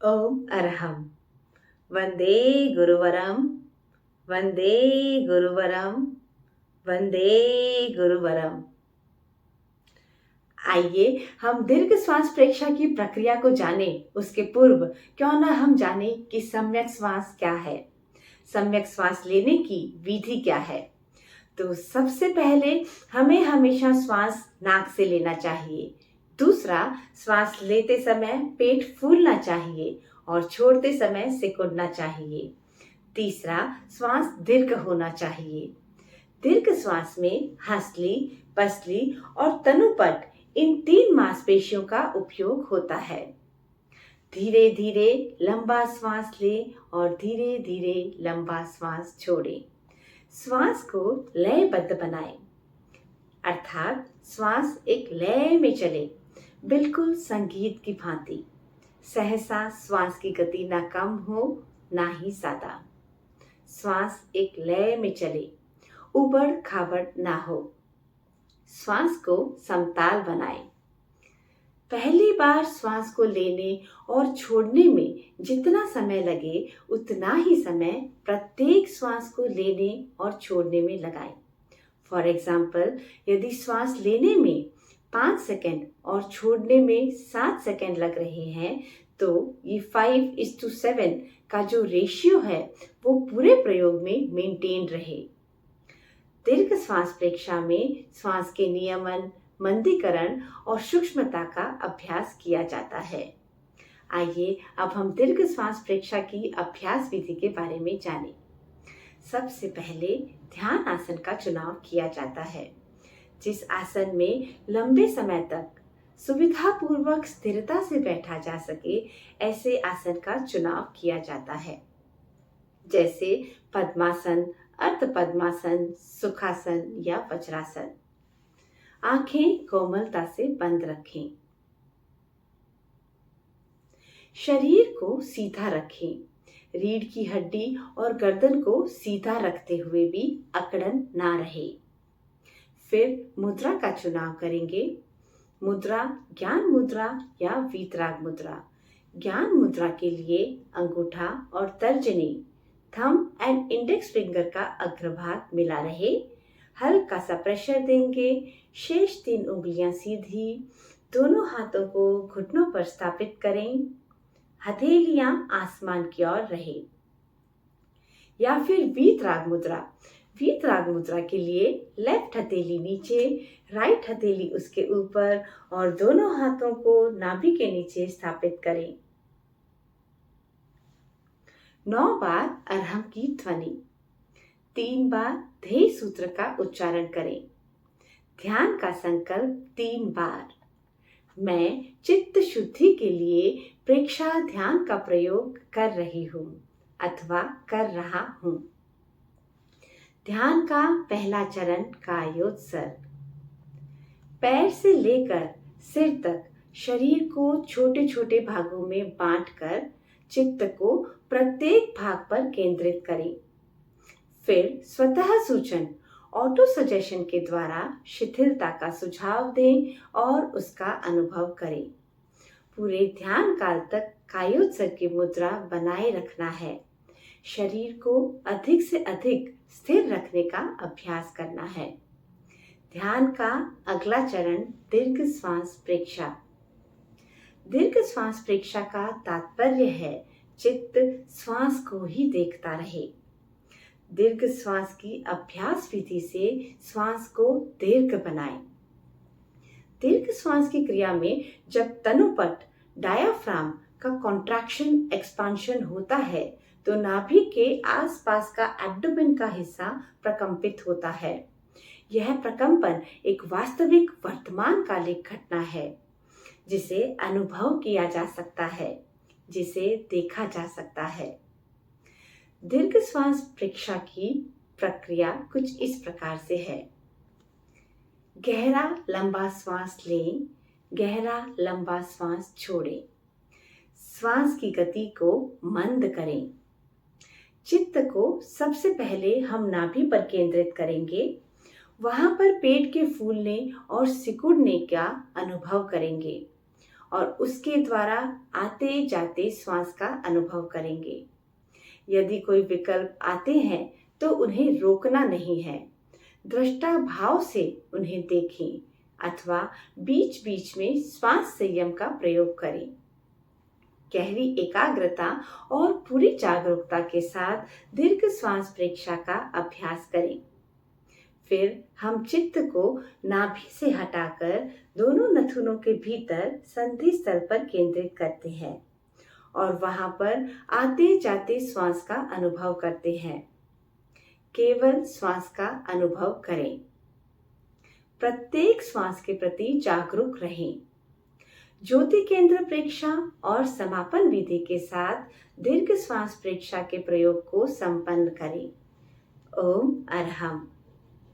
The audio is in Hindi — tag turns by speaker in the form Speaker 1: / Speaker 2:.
Speaker 1: ओम अरहम। वंदे गुरुवरम। वंदे गुरुवरम। वंदे गुरुवरम। आइए हम दीर्घ श्वास प्रेक्षा की प्रक्रिया को जाने। उसके पूर्व क्यों न हम जाने कि सम्यक श्वास क्या है, सम्यक श्वास लेने की विधि क्या है। तो सबसे पहले हमें हमेशा श्वास नाक से लेना चाहिए। दूसरा, श्वास लेते समय पेट फूलना चाहिए और छोड़ते समय सिकुड़ना चाहिए। तीसरा, श्वास दीर्घ होना चाहिए। दीर्घ श्वास में हंसली, पसली और तनुपट, इन तीन मांसपेशियों का उपयोग होता है। धीरे धीरे लंबा श्वास लें और धीरे धीरे लंबा श्वास छोड़ें। श्वास को लयबद्ध बनाएं, अर्थात श्वास एक लय में चले, बिल्कुल संगीत की भांति। सहसा श्वास की गति ना कम हो ना ही ज्यादा। श्वास एक लय में चले, उबड़ खाबड़ ना हो। श्वास को समताल बनाएं। पहली बार श्वास को लेने और छोड़ने में जितना समय लगे उतना ही समय प्रत्येक श्वास को लेने और छोड़ने में लगाएं। फॉर एग्जाम्पल, यदि श्वास लेने में 5 सेकंड और छोड़ने में 7 सेकंड लग रहे हैं तो ये 5:7 का जो रेशियो है वो पूरे प्रयोग में मेंटेन रहे। दीर्घ श्वास प्रेक्षा में श्वास के नियमन, मंदीकरण और सूक्ष्मता का अभ्यास किया जाता है। आइए अब हम दीर्घ श्वास प्रेक्षा की अभ्यास विधि के बारे में जानें। सबसे पहले ध्यान आसन का चुनाव किया जाता है। जिस आसन में लंबे समय तक सुविधापूर्वक स्थिरता से बैठा जा सके, ऐसे आसन का चुनाव किया जाता है, जैसे पद्मासन, अर्ध पद्मासन, सुखासन या वज्रासन। आंखें कोमलता से बंद रखें। शरीर को सीधा रखें। रीढ़ की हड्डी और गर्दन को सीधा रखते हुए भी अकड़न ना रहे। फिर मुद्रा का चुनाव करेंगे। मुद्रा ज्ञान मुद्रा या वीतराग मुद्रा। ज्ञान मुद्रा के लिए अंगूठा और तर्जनी, थंब एंड इंडेक्स फिंगर का अग्रभाग मिला रहे। हल्का सा प्रेशर देंगे। शेष 3 उंगलियां सीधी, दोनों हाथों को घुटनों पर स्थापित करें। हथेलियां आसमान की ओर रहे। या फिर वीतराग मुद्रा। वीतराग मुद्रा के लिए लेफ्ट हथेली नीचे, राइट हथेली उसके ऊपर और दोनों हाथों को नाभि के नीचे स्थापित करें। 9 बार अरहम की ध्वनि, 3 बार ध्येय सूत्र का उच्चारण करें। ध्यान का संकल्प 3 बार। मैं चित्त शुद्धि के लिए प्रेक्षा ध्यान का प्रयोग कर रही हूँ अथवा कर रहा हूँ। ध्यान का पहला चरण कायोत्सर्ग। पैर से लेकर सिर तक शरीर को छोटे छोटे भागों में बांटकर चित्त को प्रत्येक भाग पर केंद्रित करें। फिर स्वतः सूचन, ऑटो सजेशन के द्वारा शिथिलता का सुझाव दें और उसका अनुभव करें। पूरे ध्यान काल तक कायोत्सर्ग की मुद्रा बनाए रखना है। शरीर को अधिक से अधिक स्थिर रखने का अभ्यास करना है। ध्यान का अगला चरण दीर्घ श्वास प्रेक्षा। दीर्घ श्वास प्रेक्षा का तात्पर्य है चित्त श्वास को ही देखता रहे। दीर्घ श्वास की अभ्यास विधि से श्वास को दीर्घ बनाएं। दीर्घ श्वास की क्रिया में जब तनुपट, डायाफ्राम का कॉन्ट्रैक्शन एक्सपांशन होता है तो नाभि के आसपास का एब्डोमेन का हिस्सा प्रकंपित होता है। यह प्रकंपन एक वास्तविक वर्तमान कालिक घटना है जिसे अनुभव किया जा सकता है, जिसे देखा जा सकता है। दीर्घ श्वास प्रेक्षा की प्रक्रिया कुछ इस प्रकार से है। गहरा लंबा श्वास लें, गहरा लंबा श्वास छोड़ें। श्वास की गति को मंद करें। चित्त को सबसे पहले हम नाभि पर केंद्रित करेंगे। वहां पर पेट के फूलने और सिकुड़ने का अनुभव करेंगे और उसके द्वारा आते जाते श्वास का अनुभव करेंगे। यदि कोई विकल्प आते हैं तो उन्हें रोकना नहीं है, दृष्टा भाव से उन्हें देखें अथवा बीच बीच में श्वास संयम का प्रयोग करें। गहरी एकाग्रता और पूरी जागरूकता के साथ दीर्घ श्वास प्रेक्षा का अभ्यास करें। फिर हम चित्त को नाभि से हटाकर दोनों नथुनों के भीतर संधि स्थल पर केंद्रित करते हैं और वहां पर आते जाते श्वास का अनुभव करते हैं। केवल श्वास का अनुभव करें। प्रत्येक श्वास के प्रति जागरूक रहें। ज्योति केंद्र प्रेक्षा और समापन विधि के साथ दीर्घ श्वास प्रेक्षा के प्रयोग को संपन्न करें। ओम अरहम।